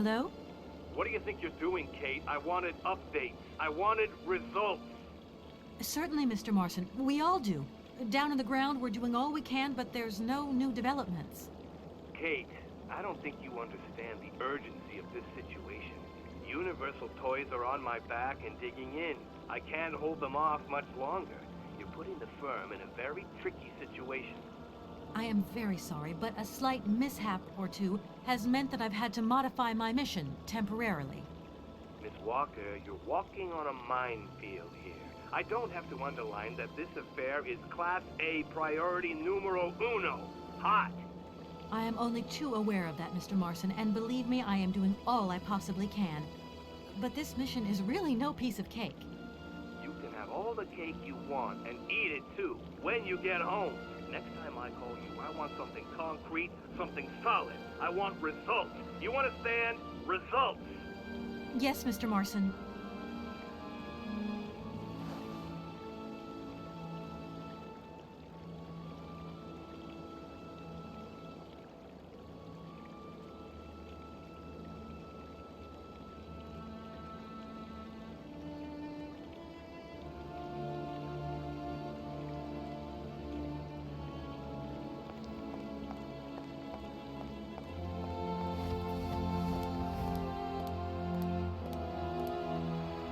Hello? What do you think you're doing, Kate? I wanted updates. I wanted results. Certainly, Mr. Marson. We all do. Down on the ground, we're doing all we can, but there's no new developments. Kate, I don't think you understand the urgency of this situation. Universal Toys are on my back and digging in. I can't hold them off much longer. You're putting the firm in a very tricky situation. I am very sorry, but a slight mishap or two has meant that I've had to modify my mission temporarily. Miss Walker, you're walking on a minefield here. I don't have to underline that this affair is Class A priority numero uno. Hot! I am only too aware of that, Mr. Marson, and believe me, I am doing all I possibly can. But this mission is really no piece of cake. You can have all the cake you want and eat it too when you get home. Next time I call you, I want something concrete, something solid. I want results. You understand? Results! Yes, Mr. Marson.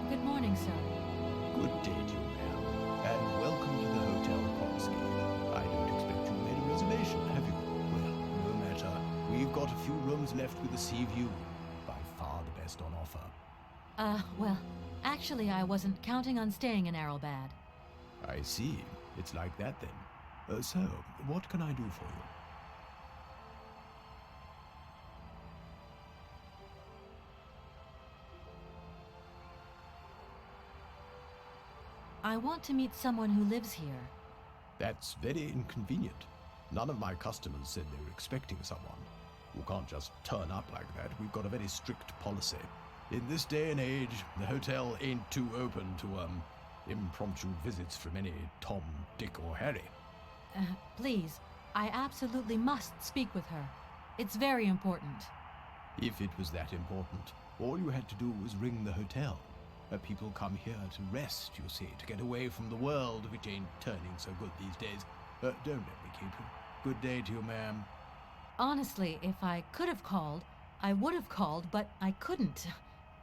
Good morning, sir. Good day to you, ma'am, and welcome to the Hotel Komkolzgrad. I don't expect you made a reservation, have you? Well, no matter. We've got a few rooms left with a sea view. By far the best on offer. Well, actually I wasn't counting on staying in Aralbad. I see. It's like that then. So, what can I do for you? I want to meet someone who lives here. That's very inconvenient. None of my customers said they were expecting someone. You can't just turn up like that. We've got a very strict policy. In this day and age, the hotel ain't too open to, impromptu visits from any Tom, Dick, or Harry. Please, I absolutely must speak with her. It's very important. If it was that important, all you had to do was ring the hotel. People come here to rest, you see, to get away from the world, which ain't turning so good these days. Don't let me keep you. Good day to you, ma'am. Honestly, if I could have called, I would have called, but I couldn't.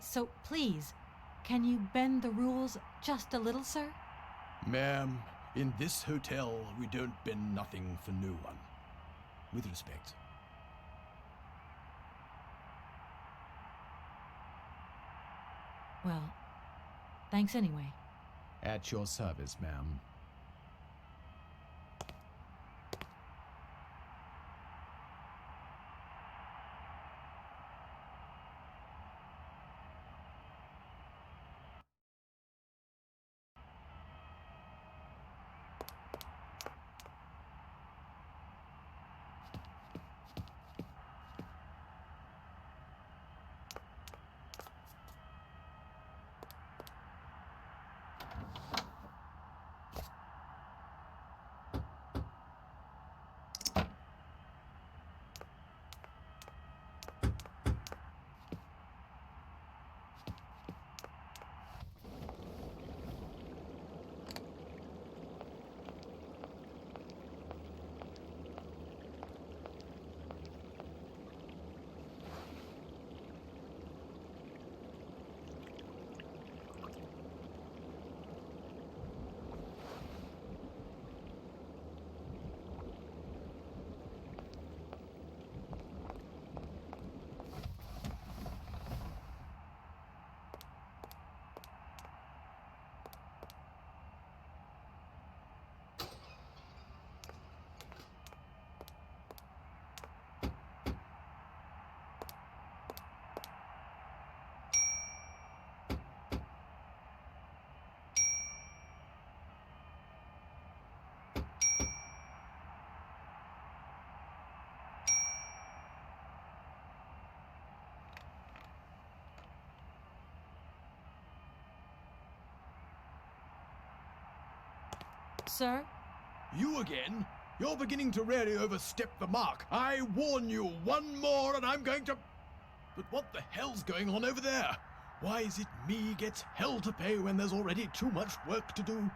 So please, can you bend the rules just a little, sir? Ma'am, in this hotel, we don't bend nothing for no one. With respect. Well, thanks anyway. At your service, ma'am. Sir? You again? You're beginning to really overstep the mark. I warn you, one more and I'm going to... But what the hell's going on over there? Why is it me gets hell to pay when there's already too much work to do?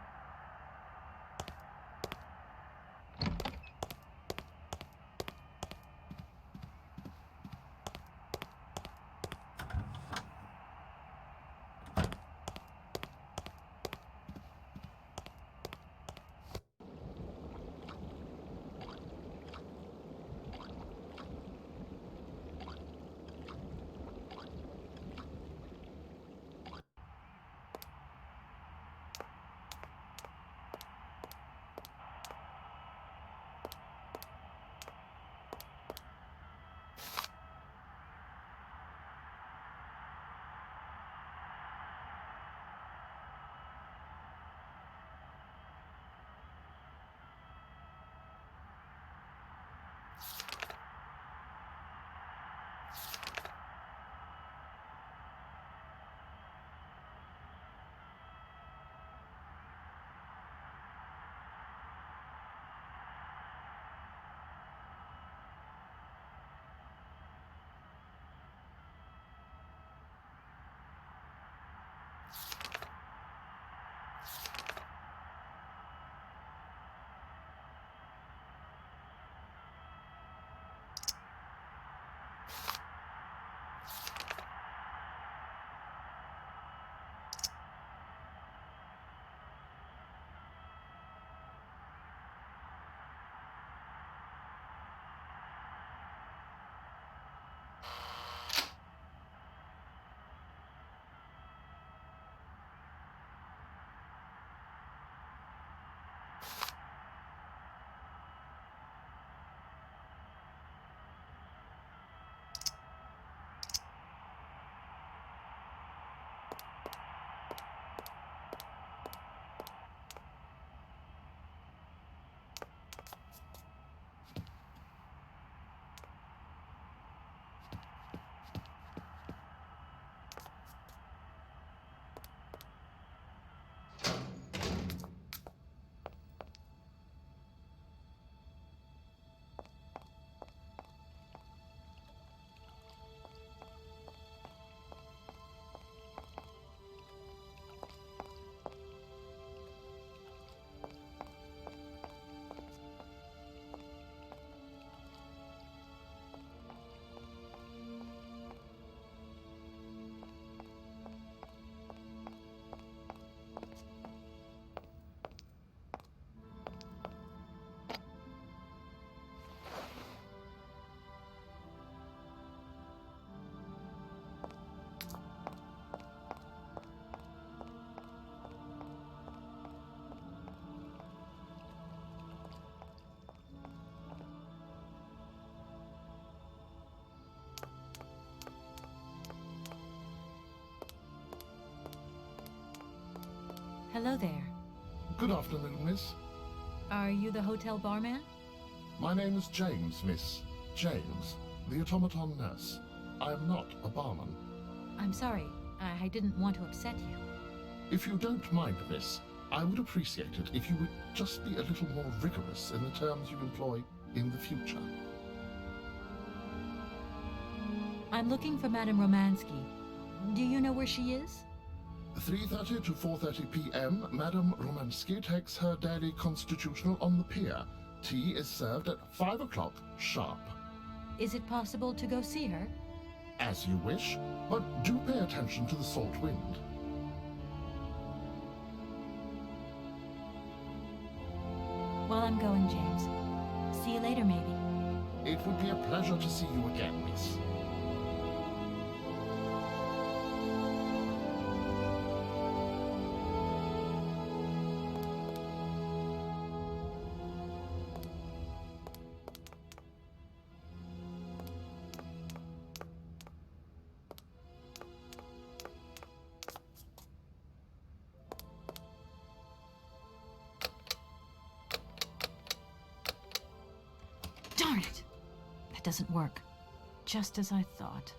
Hello there. Good afternoon, miss. Are you the hotel barman? My name is James, miss. James, the automaton nurse. I am not a barman. I'm sorry. I didn't want to upset you. If you don't mind, miss, I would appreciate it if you would just be a little more rigorous in the terms you employ in the future. I'm looking for Madame Romanski. Do you know where she is? 3:30 to 4:30 p.m., Madame Romanski takes her daily constitutional on the pier. Tea is served at 5 o'clock sharp. Is it possible to go see her? As you wish, but do pay attention to the salt wind. Well, I'm going, James. See you later, maybe. It would be a pleasure to see you again, miss. Darn it! That doesn't work. Just as I thought.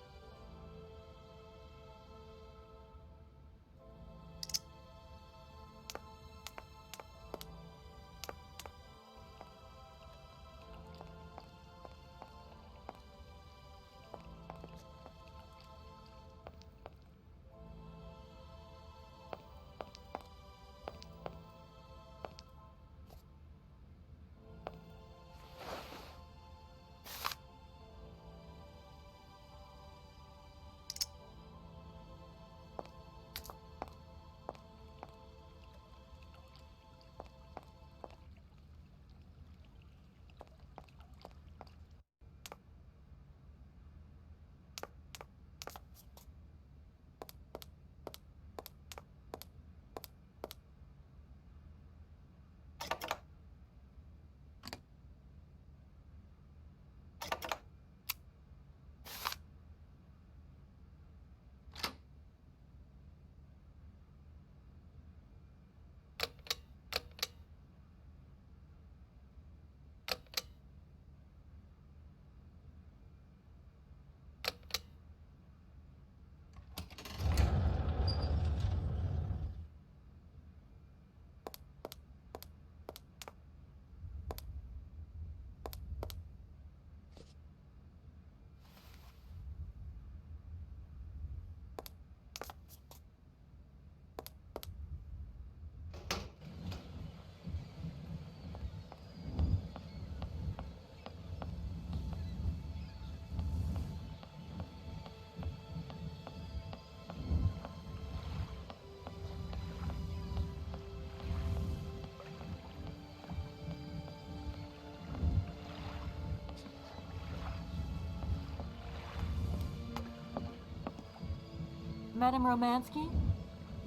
Madame Romanski?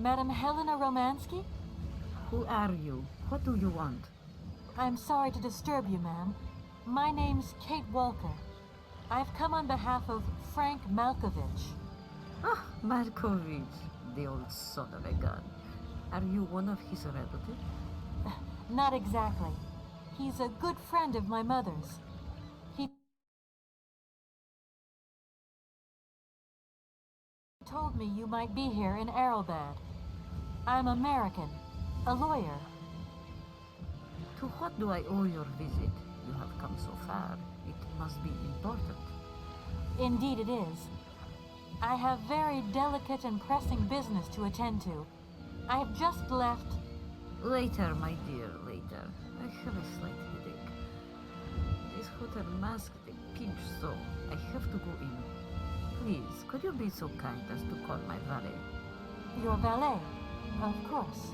Madame Helena Romanski? Who are you? What do you want? I'm sorry to disturb you, ma'am. My name's Kate Walker. I've come on behalf of Frank Malkovich. Ah, Markovich, the old son of a gun. Are you one of his relatives? Not exactly. He's a good friend of my mother's. He told me you might be here in Aralbad. I'm American, a lawyer. To what do I owe your visit? You have come so far. It must be important. Indeed it is. I have very delicate and pressing business to attend to. I have just left. Later, my dear, later. I have a slight headache. This hotel mask, they pinch so. I have to go in. Please, could you be so kind as to call my valet? Your valet, of course.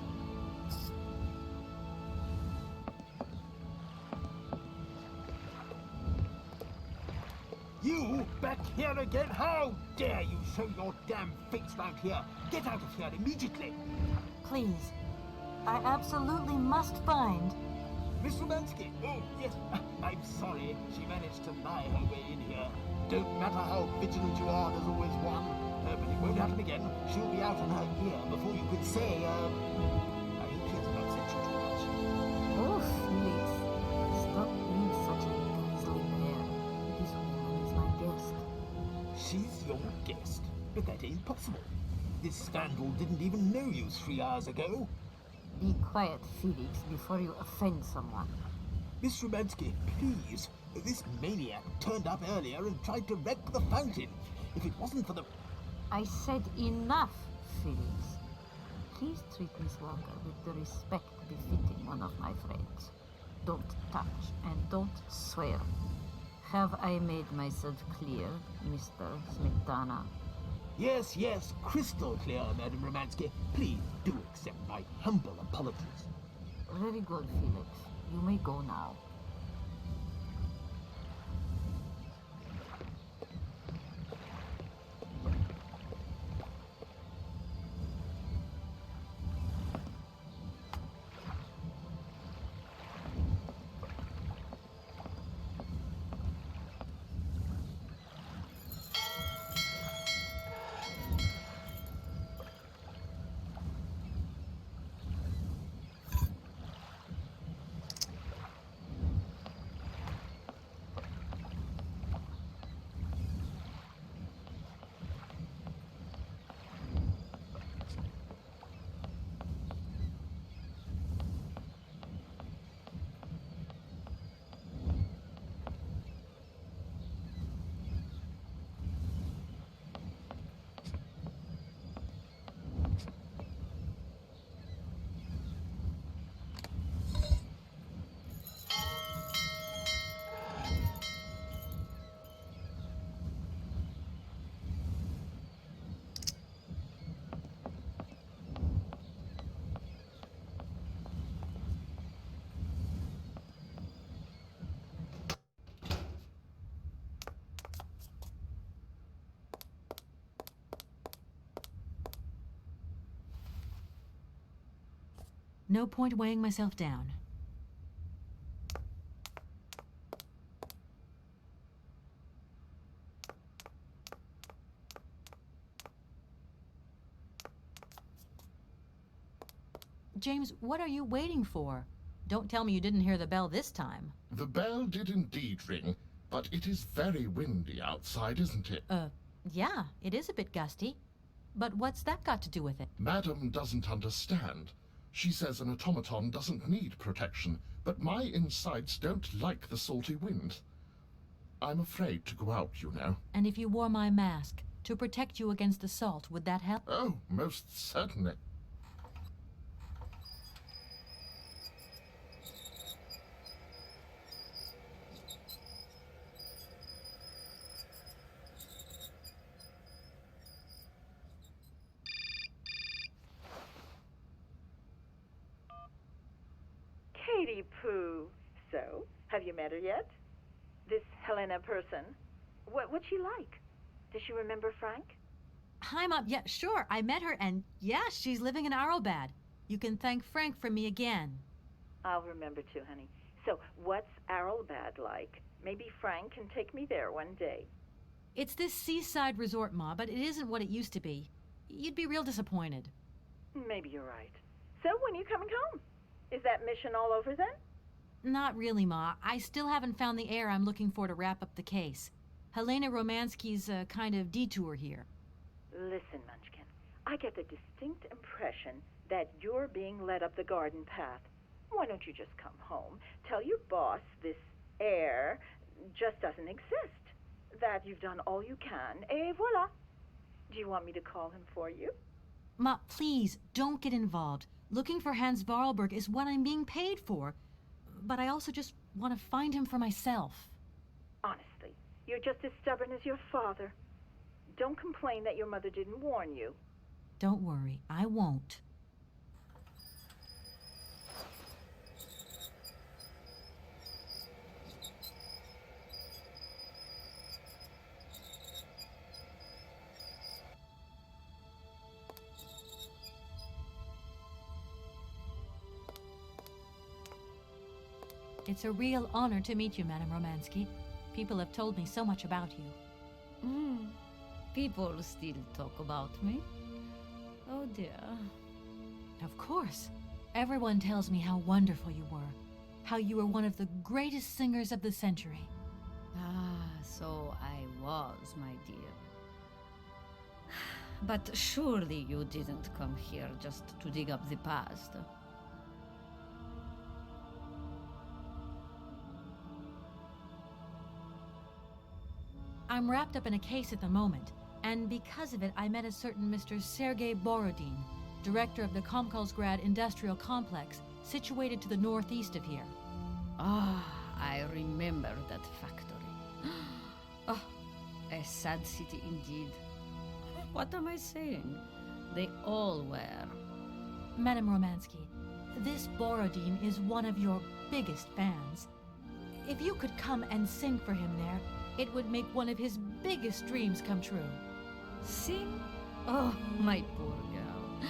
You back here again? How dare you show your damn face round here? Get out of here immediately! Please, I absolutely must find. Miss Romanski! Oh, yes, I'm sorry. She managed to lie her way in here. Don't matter how vigilant you are, there's always one. But it won't happen again. She'll be out on her ear before you can say, I hope she hasn't upset you too much. Oh, Felix, stop being such a grisly bear. This woman is my guest. She's your guest? But that ain't possible. This scandal didn't even know you 3 hours ago. Be quiet, Felix, before you offend someone. Miss Romanski, please. This maniac turned up earlier and tried to wreck the fountain. If it wasn't for the... I said enough, Felix. Please treat Miss Walker with the respect befitting one of my friends. Don't touch and don't swear. Have I made myself clear, Mr. Smetana? Yes, yes, crystal clear, Madame Romanski. Please do accept my humble apologies. Very good, Felix. You may go now. No point weighing myself down. James, what are you waiting for? Don't tell me you didn't hear the bell this time. The bell did indeed ring, but it is very windy outside, isn't it? Yeah, it is a bit gusty. But what's that got to do with it? Madam doesn't understand. She says an automaton doesn't need protection, but my insides don't like the salty wind. I'm afraid to go out, you know. And if you wore my mask to protect you against the salt, would that help? Oh, most certainly. Katie Pooh. So, have you met her yet? This Helena person. What's she like? Does she remember Frank? I'm up. Yeah, sure. I met her, and yeah, she's living in Aralbad. You can thank Frank for me again. I'll remember to, honey. So, what's Aralbad like? Maybe Frank can take me there one day. It's this seaside resort, Ma, but it isn't what it used to be. You'd be real disappointed. Maybe you're right. So, when are you coming home? Is that mission all over then? Not really, Ma. I still haven't found the heir I'm looking for to wrap up the case. Helena Romanski's a kind of detour here. Listen, Munchkin, I get the distinct impression that you're being led up the garden path. Why don't you just come home, tell your boss this heir just doesn't exist, that you've done all you can, et voila. Do you want me to call him for you? Ma, please, don't get involved. Looking for Hans Vorarlberg is what I'm being paid for. But I also just want to find him for myself. Honestly, you're just as stubborn as your father. Don't complain that your mother didn't warn you. Don't worry, I won't. It's a real honor to meet you, Madame Romanski. People have told me so much about you. People still talk about me. Oh dear. Of course. Everyone tells me how wonderful you were. How you were one of the greatest singers of the century. Ah, so I was, my dear. But surely you didn't come here just to dig up the past. I'm wrapped up in a case at the moment, and because of it I met a certain Mr. Sergei Borodin, director of the Komkolzgrad industrial complex, situated to the northeast of here. Ah, I remember that factory. Oh, a sad city indeed. What am I saying? They all were. Madame Romanski, this Borodin is one of your biggest fans. If you could come and sing for him there, it would make one of his biggest dreams come true. Sing? Oh, my poor girl.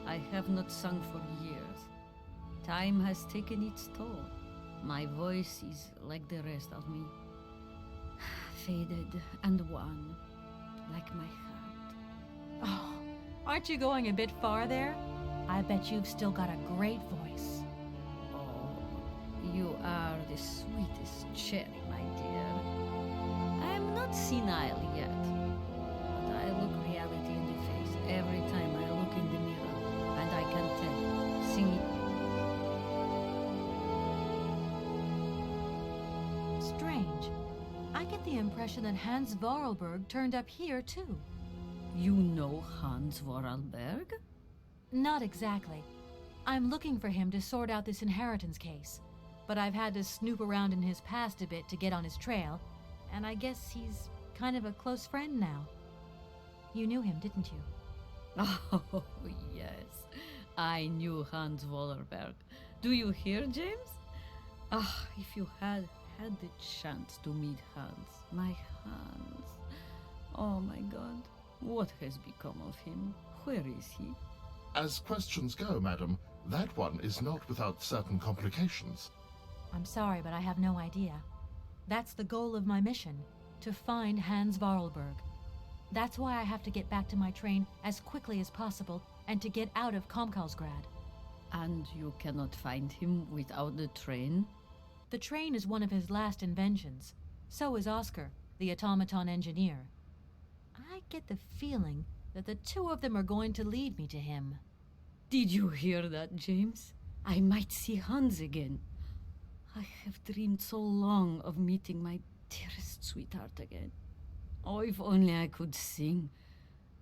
I have not sung for years. Time has taken its toll. My voice is like the rest of me. Faded and wan, like my heart. Oh, aren't you going a bit far there? I bet you've still got a great voice. Oh, you are the sweetest cherry, my dear. I am not senile yet, but I look reality in the face every time I look in the mirror, and I can tell, singing. Strange. I get the impression that Hans Vorarlberg turned up here, too. You know Hans Vorarlberg? Not exactly. I'm looking for him to sort out this inheritance case, but I've had to snoop around in his past a bit to get on his trail, and I guess he's kind of a close friend now. You knew him, didn't you? Oh, yes. I knew Hans Vorarlberg. Do you hear, James? Ah, if you had the chance to meet Hans. My Hans. Oh, my God. What has become of him? Where is he? As questions go, madam, that one is not without certain complications. I'm sorry, but I have no idea. That's the goal of my mission, to find Hans Vorarlberg. That's why I have to get back to my train as quickly as possible and to get out of Komkolzgrad. And you cannot find him without the train? The train is one of his last inventions. So is Oscar, the automaton engineer. I get the feeling that the two of them are going to lead me to him. Did you hear that, James? I might see Hans again. I have dreamed so long of meeting my dearest sweetheart again. Oh, if only I could sing.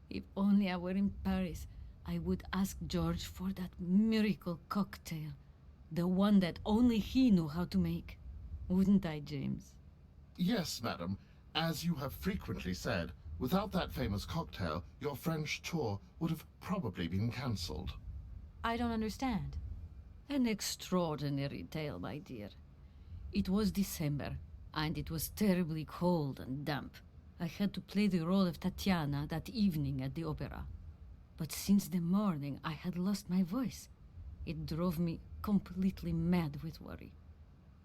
If only I were in Paris, I would ask George for that miracle cocktail. The one that only he knew how to make. Wouldn't I, James? Yes, madam. As you have frequently said, without that famous cocktail, your French tour would have probably been cancelled. I don't understand. An extraordinary tale, my dear. It was December, and it was terribly cold and damp. I had to play the role of Tatiana that evening at the opera. But since the morning, I had lost my voice. It drove me completely mad with worry.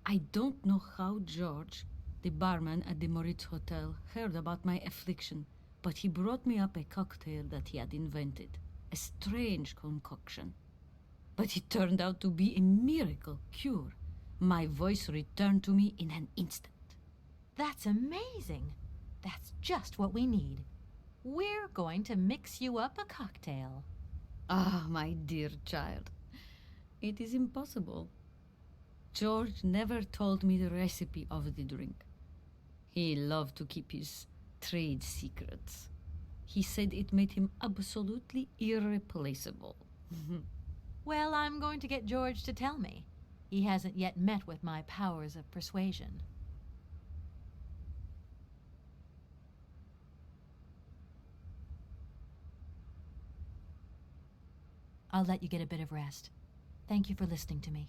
I don't know how George, the barman at the Moritz Hotel, heard about my affliction, but he brought me up a cocktail that he had invented, a strange concoction. But it turned out to be a miracle cure. My voice returned to me in an instant. That's amazing. That's just what we need. We're going to mix you up a cocktail. Ah, my dear child, it is impossible. George never told me the recipe of the drink. He loved to keep his trade secrets. He said it made him absolutely irreplaceable. Well, I'm going to get George to tell me. He hasn't yet met with my powers of persuasion. I'll let you get a bit of rest. Thank you for listening to me.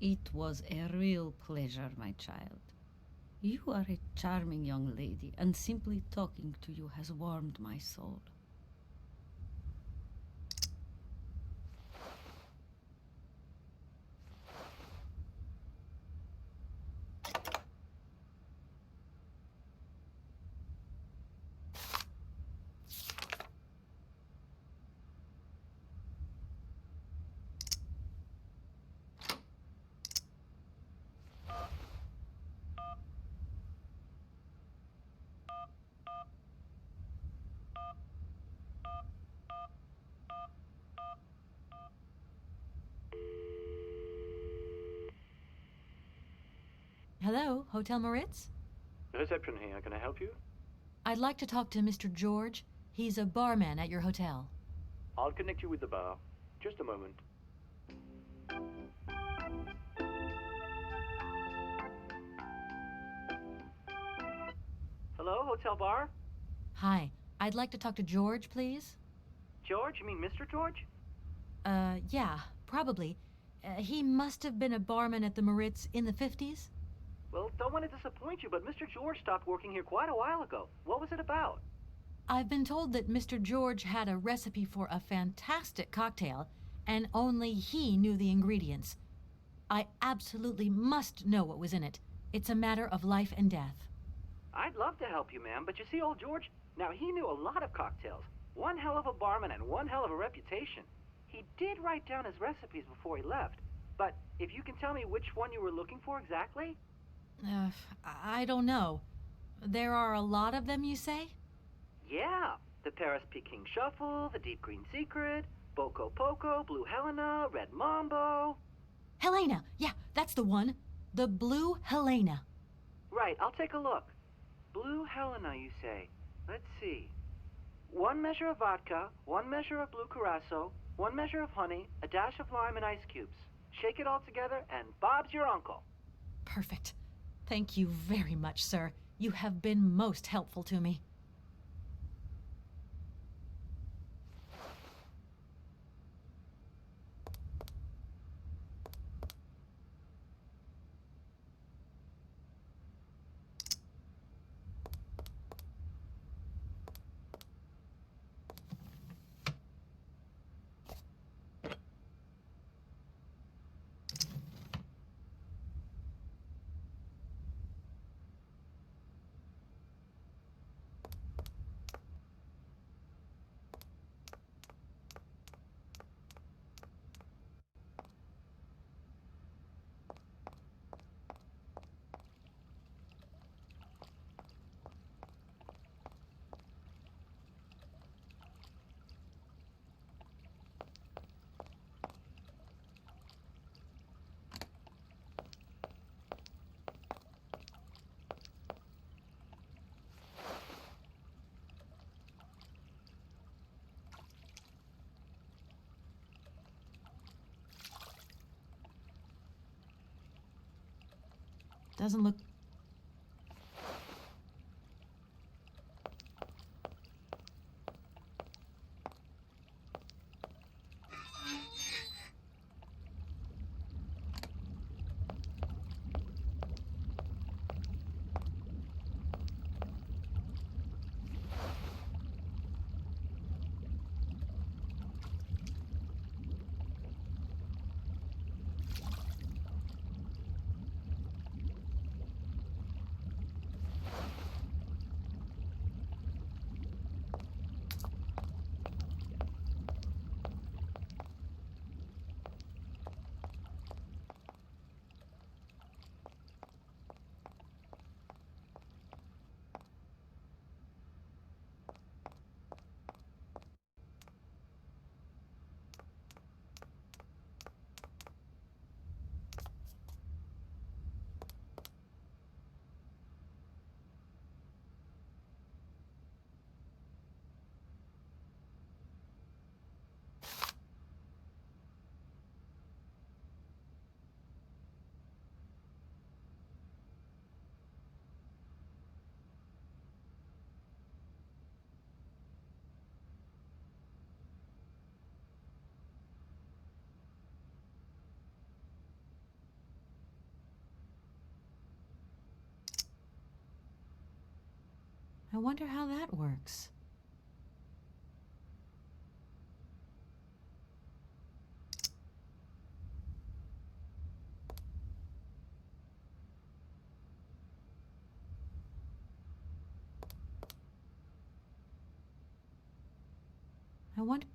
It was a real pleasure, my child. You are a charming young lady, and simply talking to you has warmed my soul. Hello, Hotel Moritz? Reception here. Can I help you? I'd like to talk to Mr. George. He's a barman at your hotel. I'll connect you with the bar. Just a moment. Hello, hotel bar? Hi, I'd like to talk to George, please. George? You mean Mr. George? Yeah, probably. He must have been a barman at the Moritz in the 50s. Well, don't want to disappoint you, but Mr. George stopped working here quite a while ago. What was it about? I've been told that Mr. George had a recipe for a fantastic cocktail, and only he knew the ingredients. I absolutely must know what was in it. It's a matter of life and death. I'd love to help you, ma'am, but you see, old George, now he knew a lot of cocktails. One hell of a barman and one hell of a reputation. He did write down his recipes before he left. But if you can tell me which one you were looking for exactly? I don't know. There are a lot of them, you say? Yeah, the Paris Peking Shuffle, the Deep Green Secret, Boco Poco, Blue Helena, Red Mambo. Helena! Yeah, that's the one. The Blue Helena. Right, I'll take a look. Blue Helena, you say. Let's see. 1 measure of vodka, 1 measure of blue curacao, 1 measure of honey, a dash of lime and ice cubes. Shake it all together, and Bob's your uncle. Perfect. Thank you very much, sir. You have been most helpful to me. Doesn't look... I wonder how that works. I wonder...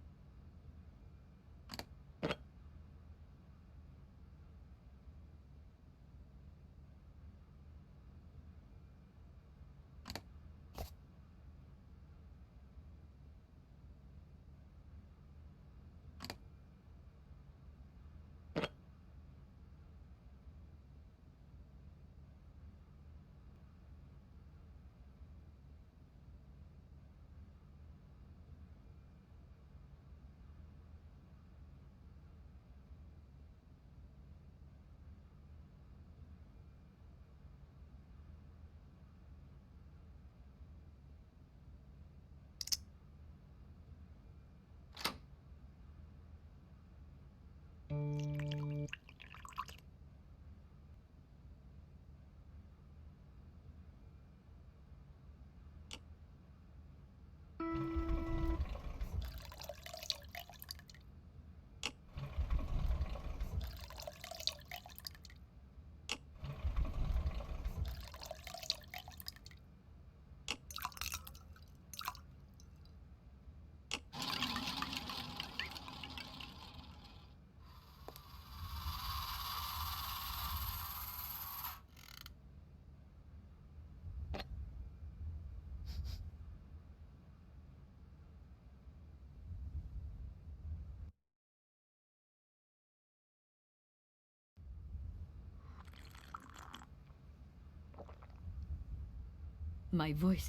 My voice.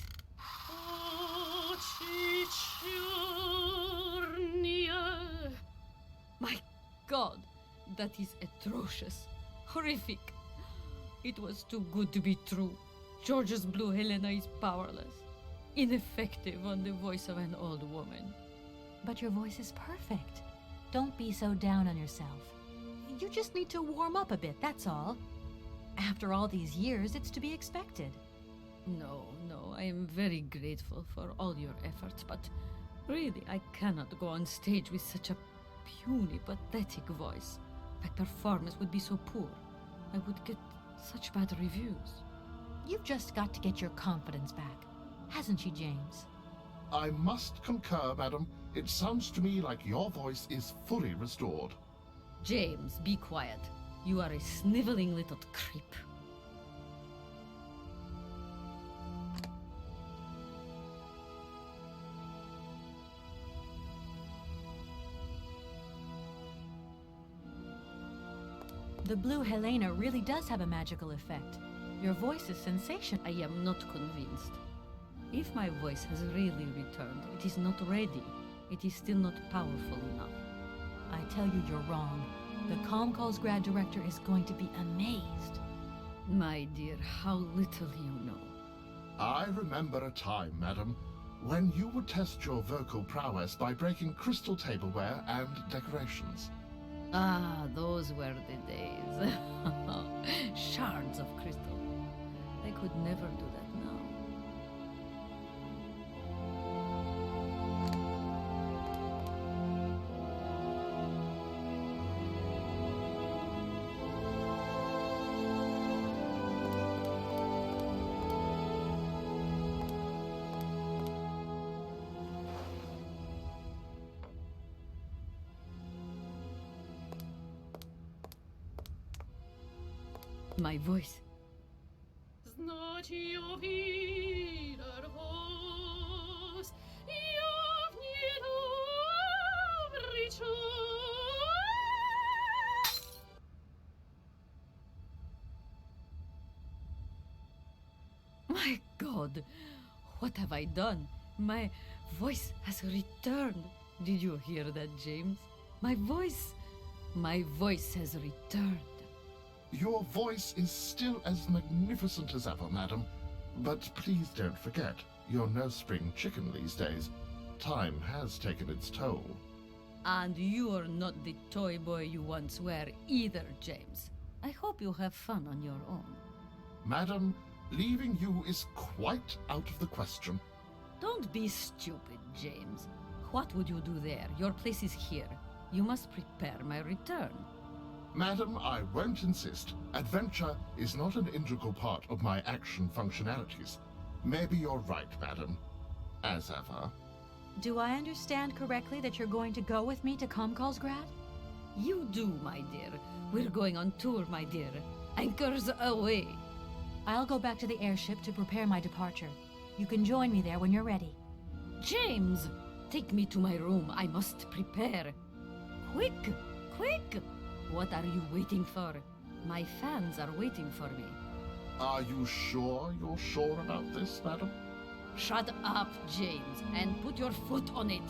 My God, that is atrocious, horrific. It was too good to be true. George's blue Helena is powerless, ineffective on the voice of an old woman. But your voice is perfect. Don't be so down on yourself. You just need to warm up a bit, that's all. After all these years, it's to be expected. No, I am very grateful for all your efforts, but really, I cannot go on stage with such a puny, pathetic voice. My performance would be so poor. I would get such bad reviews. You've just got to get your confidence back. Hasn't she, James? I must concur, madam. It sounds to me like your voice is fully restored. James, be quiet. You are a sniveling little creep. The blue Helena really does have a magical effect. Your voice is sensational. I am not convinced. If my voice has really returned, it is not ready. It is still not powerful enough. I tell you, you're wrong. The Komkolzgrad director is going to be amazed. My dear, how little you know. I remember a time, madam, when you would test your vocal prowess by breaking crystal tableware and decorations. Ah, those were the days. Shards of crystal. I could never do that now. My voice. My God, what have I done? My voice has returned. Did you hear that, James? My voice has returned. Your voice is still as magnificent as ever, madam. But please don't forget, you're no spring chicken these days. Time has taken its toll. And you're not the toy boy you once were either, James. I hope you have fun on your own. Madam, Leaving you is quite out of the question. Don't be stupid, James. What would you do there? Your place is here. You must prepare my return. Madam, I won't insist. Adventure is not an integral part of my action functionalities. Maybe you're right, madam. As ever. Do I understand correctly that you're going to go with me to Komkolzgrad? You do, my dear. We're going on tour, my dear. Anchors away. I'll go back to the airship to prepare my departure. You can join me there when you're ready. James, take me to my room. I must prepare. Quick, quick! What are you waiting for? My fans are waiting for me. Are you sure you're sure about this, madam? Shut up, James, and put your foot on it.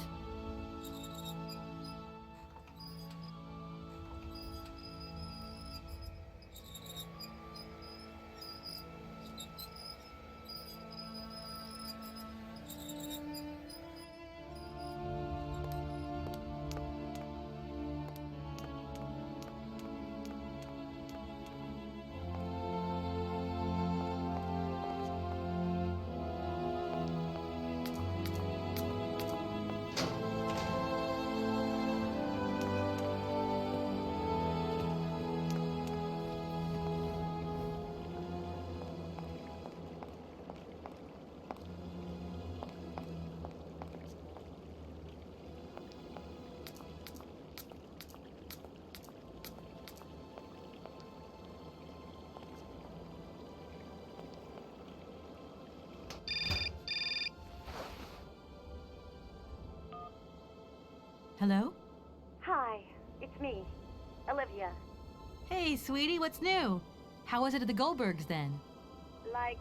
Hello? Hi, it's me, Olivia. Hey, sweetie, what's new? How was it at the Goldbergs then? Like,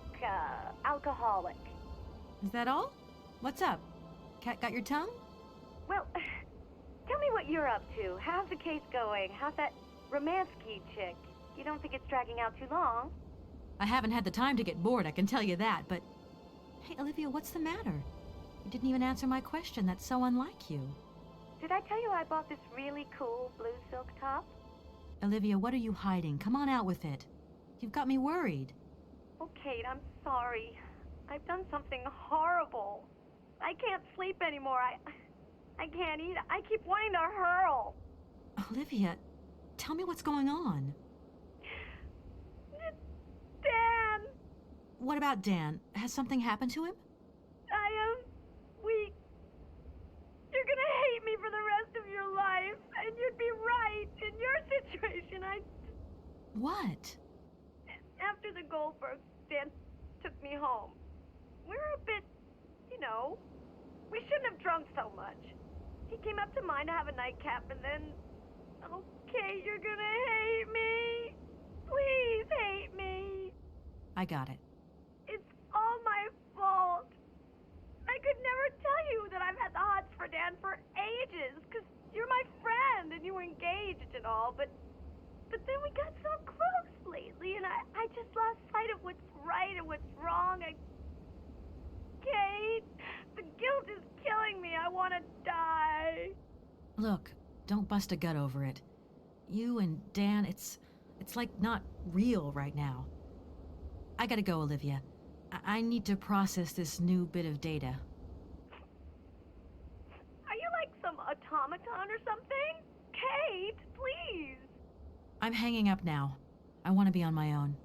alcoholic. Is that all? What's up? Cat got your tongue? Well, tell me what you're up to. How's the case going? How's that Romanski chick? You don't think it's dragging out too long? I haven't had the time to get bored, I can tell you that, but... Hey, Olivia, what's the matter? You didn't even answer my question. That's so unlike you. Did I tell you I bought this really cool blue silk top? Olivia, what are you hiding? Come on out with it. You've got me worried. Oh, Kate, I'm sorry. I've done something horrible. I can't sleep anymore. I can't eat. I keep wanting to hurl. Olivia, tell me what's going on. Dan! What about Dan? Has something happened to him? You're gonna hate me for the rest of your life, and you'd be right. In your situation, What? After the Goldbergs, Dan took me home. We were a bit, we shouldn't have drunk so much. He came up to mine to have a nightcap, and then... Okay, you're gonna hate me. Please hate me. I got it. It's all my fault. I could never tell you that I've had the hots for Dan for ages, because you're my friend and you were engaged and all, but then we got so close lately, and I just lost sight of what's right and what's wrong. Kate, the guilt is killing me. I want to die. Look, don't bust a gut over it. You and Dan, it's like not real right now. I gotta go, Olivia. I need to process this new bit of data. Are you like some automaton or something? Kate, please. I'm hanging up now. I want to be on my own.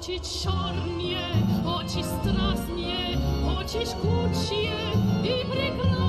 очі чорні, очі страсні, очі жгучі і прекрасні.